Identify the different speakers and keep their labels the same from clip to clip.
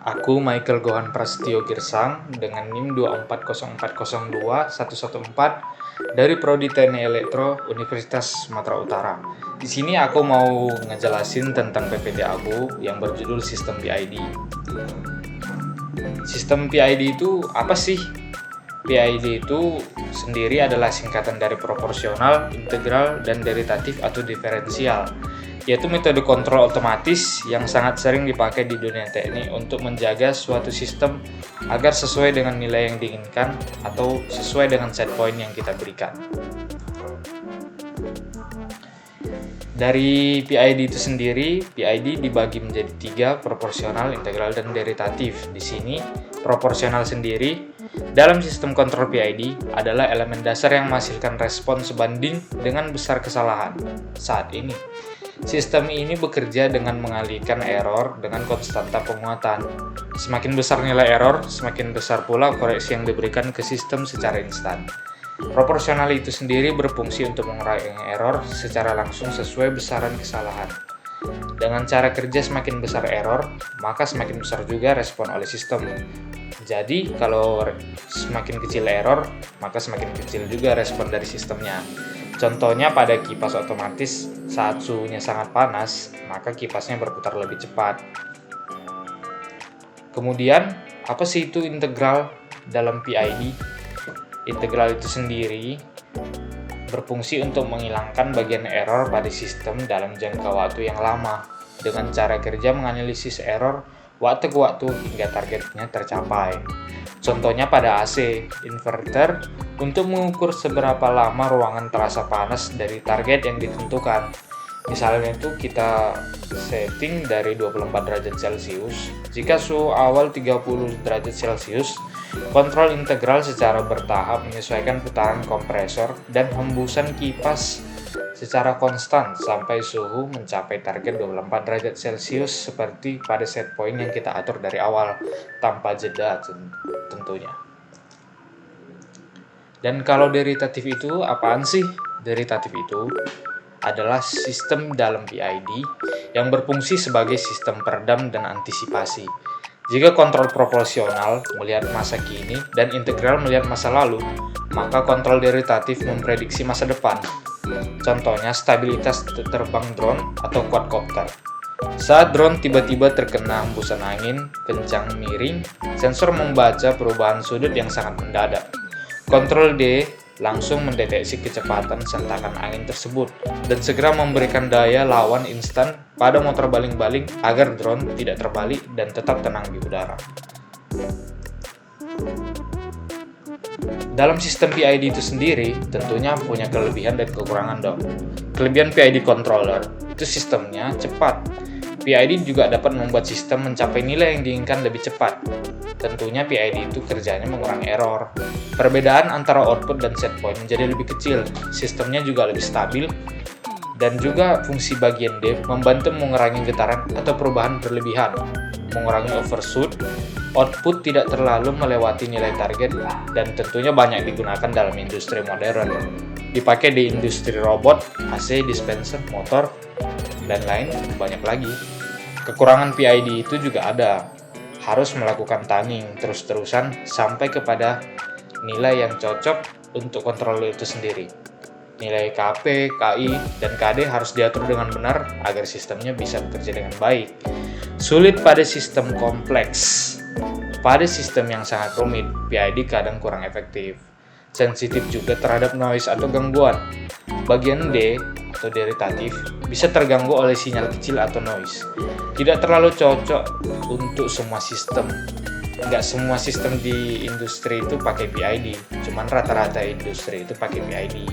Speaker 1: Aku Michael Gohan Prasetyo Girsang dengan NIM 240402114 dari Prodi Teknik Elektro Universitas Sumatera Utara. Di sini aku mau ngejelasin tentang PPT aku yang berjudul Sistem PID. Sistem PID itu apa sih? PID itu sendiri adalah singkatan dari proporsional, integral, dan deritatif atau diferensial, yaitu metode kontrol otomatis yang sangat sering dipakai di dunia teknik untuk menjaga suatu sistem agar sesuai dengan nilai yang diinginkan atau sesuai dengan set point yang kita berikan. Dari PID itu sendiri, PID dibagi menjadi 3, proporsional, integral, dan deritatif. Di sini, proporsional sendiri dalam sistem kontrol PID adalah elemen dasar yang menghasilkan respon sebanding dengan besar kesalahan. Saat ini, sistem ini bekerja dengan mengalihkan error dengan konstanta penguatan. Semakin besar nilai error, semakin besar pula koreksi yang diberikan ke sistem secara instan. Proporsional itu sendiri berfungsi untuk mengurangi error secara langsung sesuai besaran kesalahan. Dengan cara kerja semakin besar error, maka semakin besar juga respon oleh sistem. Jadi, kalau semakin kecil error, maka semakin kecil juga respon dari sistemnya. Contohnya pada kipas otomatis, saat suhunya sangat panas, maka kipasnya berputar lebih cepat. Kemudian, apa sih itu integral dalam PID? Integral itu sendiri berfungsi untuk menghilangkan bagian error pada sistem dalam jangka waktu yang lama dengan cara kerja menganalisis error waktu ke waktu hingga targetnya tercapai. Contohnya pada AC inverter untuk mengukur seberapa lama ruangan terasa panas dari target yang ditentukan. Misalnya itu kita setting dari 24 derajat Celcius. Jika suhu awal 30 derajat Celcius, kontrol integral secara bertahap menyesuaikan putaran kompresor dan hembusan kipas secara konstan sampai suhu mencapai target 24 derajat Celcius seperti pada set point yang kita atur dari awal tanpa jeda tentunya. Dan kalau deritatif itu apaan sih? Deritatif itu adalah sistem dalam PID yang berfungsi sebagai sistem peredam dan antisipasi. Jika kontrol proporsional melihat masa kini dan integral melihat masa lalu, maka kontrol deritatif memprediksi masa depan. Contohnya stabilitas terbang drone atau quadcopter. Saat drone tiba-tiba terkena hembusan angin kencang miring, sensor membaca perubahan sudut yang sangat mendadak. Kontrol D langsung mendeteksi kecepatan sentakan angin tersebut dan segera memberikan daya lawan instan pada motor baling-baling agar drone tidak terbalik dan tetap tenang di udara. Dalam sistem PID itu sendiri tentunya punya kelebihan dan kekurangan dong. Kelebihan PID controller itu sistemnya cepat. PID juga dapat membuat sistem mencapai nilai yang diinginkan lebih cepat. Tentunya PID itu kerjanya mengurangi error. Perbedaan antara output dan set point menjadi lebih kecil, sistemnya juga lebih stabil, dan juga fungsi bagian D membantu mengurangi getaran atau perubahan berlebihan, mengurangi overshoot, output tidak terlalu melewati nilai target, dan tentunya banyak digunakan dalam industri modern. Dipakai di industri robot, AC, dispenser, motor, dan lain banyak lagi. Kekurangan PID itu juga ada. Harus melakukan tuning terus-terusan sampai kepada nilai yang cocok untuk controller itu sendiri. Nilai KP, KI, dan KD harus diatur dengan benar agar sistemnya bisa bekerja dengan baik. Sulit pada sistem kompleks. Pada sistem yang sangat rumit, PID kadang kurang efektif. Sensitif juga terhadap noise atau gangguan. Bagian D atau deritatif bisa terganggu oleh sinyal kecil atau noise. Tidak terlalu cocok untuk semua sistem. Nggak semua sistem di industri itu pakai PID, cuman rata-rata industri itu pakai PID.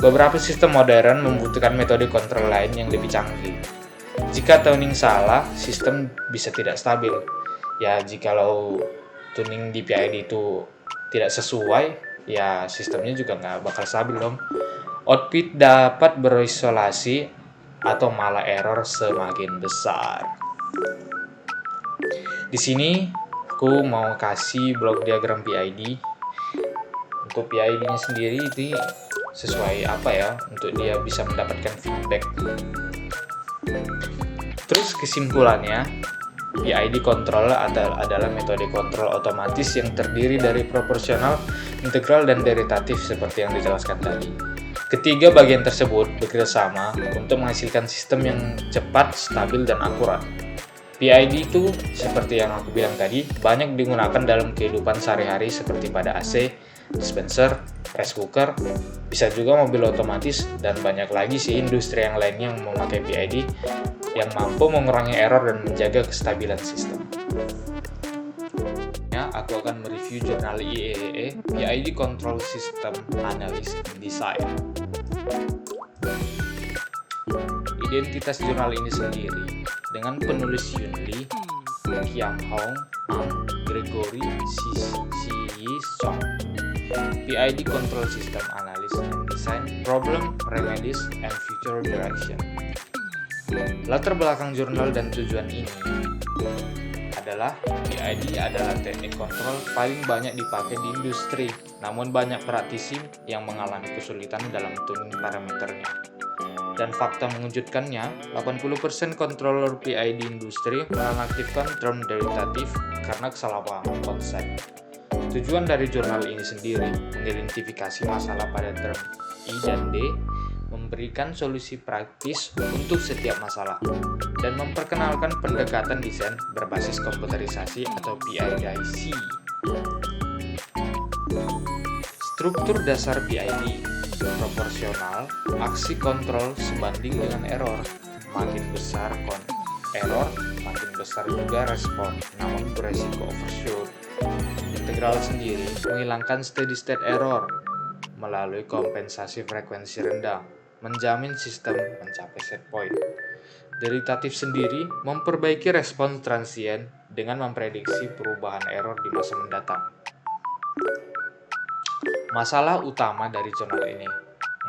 Speaker 1: Beberapa sistem modern membutuhkan metode kontrol lain yang lebih canggih. Jika tuning salah, sistem bisa tidak stabil. Ya, jikalau tuning di PID itu tidak sesuai, ya sistemnya juga nggak bakal stabil dong. Output dapat berisolasi atau malah error semakin besar. Di sini aku mau kasih blok diagram PID. Untuk PID-nya sendiri itu sesuai apa ya, untuk dia bisa mendapatkan feedback. Terus kesimpulannya, PID controller adalah metode kontrol otomatis yang terdiri dari proporsional, integral, dan deritatif seperti yang dijelaskan tadi. Ketiga bagian tersebut bekerjasama untuk menghasilkan sistem yang cepat, stabil, dan akurat. PID itu, seperti yang aku bilang tadi, banyak digunakan dalam kehidupan sehari-hari seperti pada AC, dispenser, rice cooker, bisa juga mobil otomatis, dan banyak lagi sih industri yang lainnya yang memakai PID yang mampu mengurangi error dan menjaga kestabilan sistem. Aku akan mereview jurnal IEEE PID Control System Analysis and Design. Identitas jurnal ini sendiri dengan penulis Yun Lee, Kiam Hong, Ang, Gregory, Yi Song. PID Control System Analysis and Design, Problem, Remedies, and Future Direction. Latar belakang jurnal dan tujuan ini adalah PID adalah teknik kontrol paling banyak dipakai di industri, namun banyak praktisi yang mengalami kesulitan dalam tuning parameternya. Dan fakta mengejutkannya, 80% controller PID industri menonaktifkan term deritatif karena kesalahpahaman konsep. Tujuan dari jurnal ini sendiri mengidentifikasi masalah pada term I dan D, memberikan solusi praktis untuk setiap masalah, dan memperkenalkan pendekatan desain berbasis komputerisasi atau PIDIC. Struktur dasar PID proporsional, aksi kontrol sebanding dengan error. Makin besar error, makin besar juga respon, namun beresiko overshoot. Integral sendiri menghilangkan steady state error melalui kompensasi frekuensi rendah, menjamin sistem mencapai set point. Deritatif sendiri memperbaiki respons transien dengan memprediksi perubahan error di masa mendatang. Masalah utama dari jurnal ini,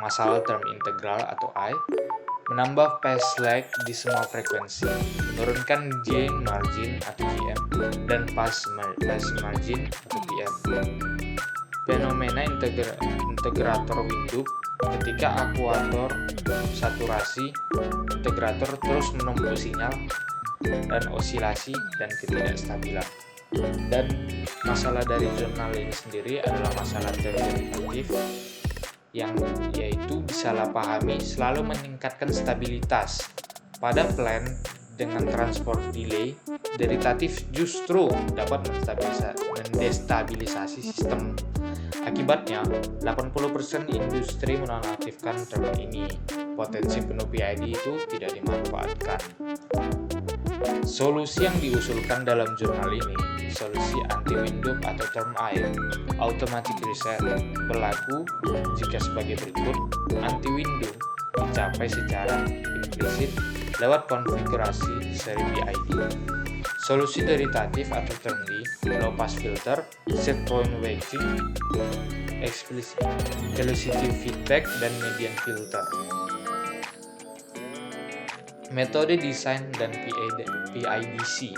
Speaker 1: masalah term integral atau I, menambah phase lag di semua frekuensi, menurunkan gain margin atau GM, dan phase margin atau PM. Fenomena integrator windup ketika akuator saturasi, integrator terus menempuh sinyal dan osilasi dan ketidakstabilan. Dan masalah dari jurnal ini sendiri adalah masalah deritatif yang yaitu disalahpahami selalu meningkatkan stabilitas. Pada plan dengan transport delay, deritatif justru dapat mendestabilisasi sistem. Akibatnya, 80% industri menonaktifkan term ini. Potensi penuh PID itu tidak dimanfaatkan. Solusi yang diusulkan dalam jurnal ini, solusi anti-windup atau term I, automatic reset, berlaku jika sebagai berikut. Anti-windup dicapai secara implisit lewat konfigurasi seri PID. Solusi deritatif atau term D, low pass filter, set point weighting, explicit velocity feedback, dan median filter. Metode desain dan PIDC.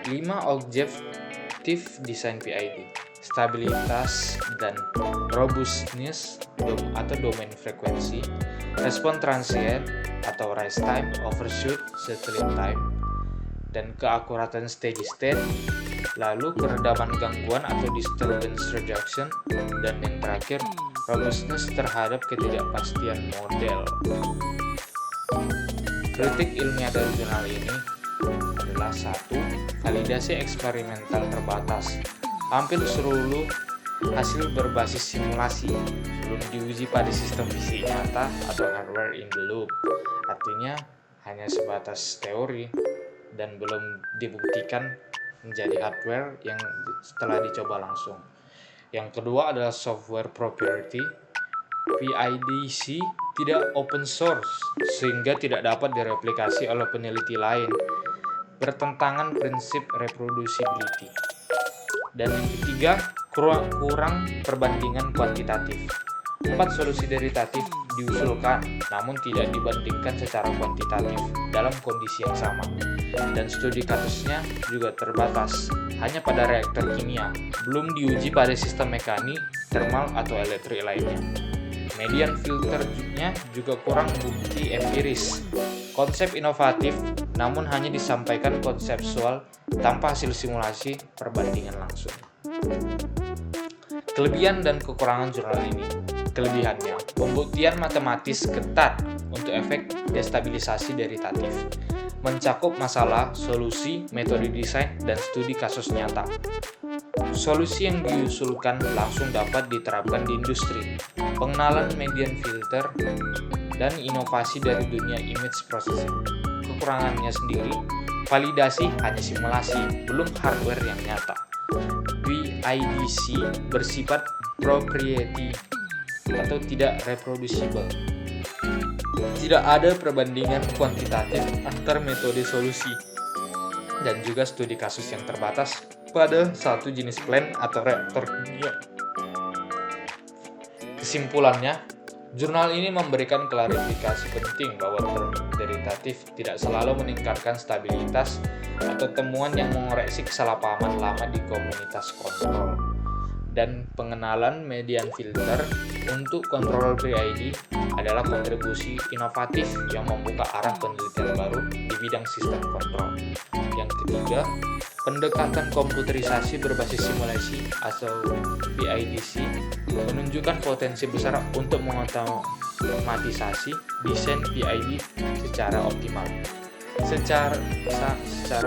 Speaker 1: 5 objektif desain PID: stabilitas dan robustness atau domain frekuensi, respon transient atau rise time, overshoot, settling time, dan keakuratan steady state, lalu keredaman gangguan atau disturbance reduction, dan yang terakhir robustness terhadap ketidakpastian model. Kritik ilmiah dari jurnal ini adalah 1. Validasi eksperimental terbatas. Hampir seluruh hasil berbasis simulasi, belum diuji pada sistem fisik nyata atau hardware in the loop. Artinya hanya sebatas teori dan belum dibuktikan menjadi hardware yang setelah dicoba langsung. Yang kedua adalah software proprietary. PIDC tidak open source sehingga tidak dapat direplikasi oleh peneliti lain, bertentangan prinsip reproducibility. Dan yang ketiga, kurang perbandingan kuantitatif. 4 solusi deritatif diusulkan, namun tidak dibandingkan secara kuantitatif dalam kondisi yang sama. Dan studi kasusnya juga terbatas, hanya pada reaktor kimia, belum diuji pada sistem mekanik, thermal, atau elektrik lainnya. Median filternya juga kurang bukti empiris. Konsep inovatif namun hanya disampaikan konseptual tanpa hasil simulasi perbandingan langsung. Kelebihan dan kekurangan jurnal ini. Kelebihannya, pembuktian matematis ketat untuk efek destabilisasi deritatif, mencakup masalah, solusi, metode desain, dan studi kasus nyata. Solusi yang diusulkan langsung dapat diterapkan di industri, pengenalan median filter, dan inovasi dari dunia image processing. Kekurangannya sendiri, validasi hanya simulasi, belum hardware yang nyata. PIDC bersifat proprietary atau tidak reproducible. Tidak ada perbandingan kuantitatif antar metode solusi dan juga studi kasus yang terbatas pada satu jenis plan atau reaktor kimia. Kesimpulannya, jurnal ini memberikan klarifikasi penting bahwa term deritatif tidak selalu meningkatkan stabilitas atau temuan yang mengoreksi kesalahpahaman lama di komunitas kontrol. Dan pengenalan median filter untuk controller PID adalah kontribusi inovatif yang membuka arah penelitian baru di bidang sistem kontrol. Yang ketiga, pendekatan komputerisasi berbasis simulasi atau PIDC menunjukkan potensi besar untuk mengotomatisasi desain PID secara optimal. Secara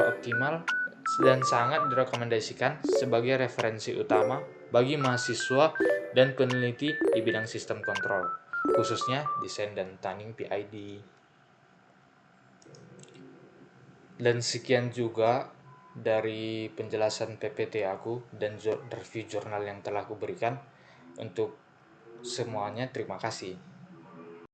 Speaker 1: optimal dan sangat direkomendasikan sebagai referensi utama bagi mahasiswa dan peneliti di bidang sistem kontrol, khususnya desain dan tuning PID. Dan sekian juga dari penjelasan PPT aku dan review jurnal yang telah aku berikan. Untuk semuanya, terima kasih.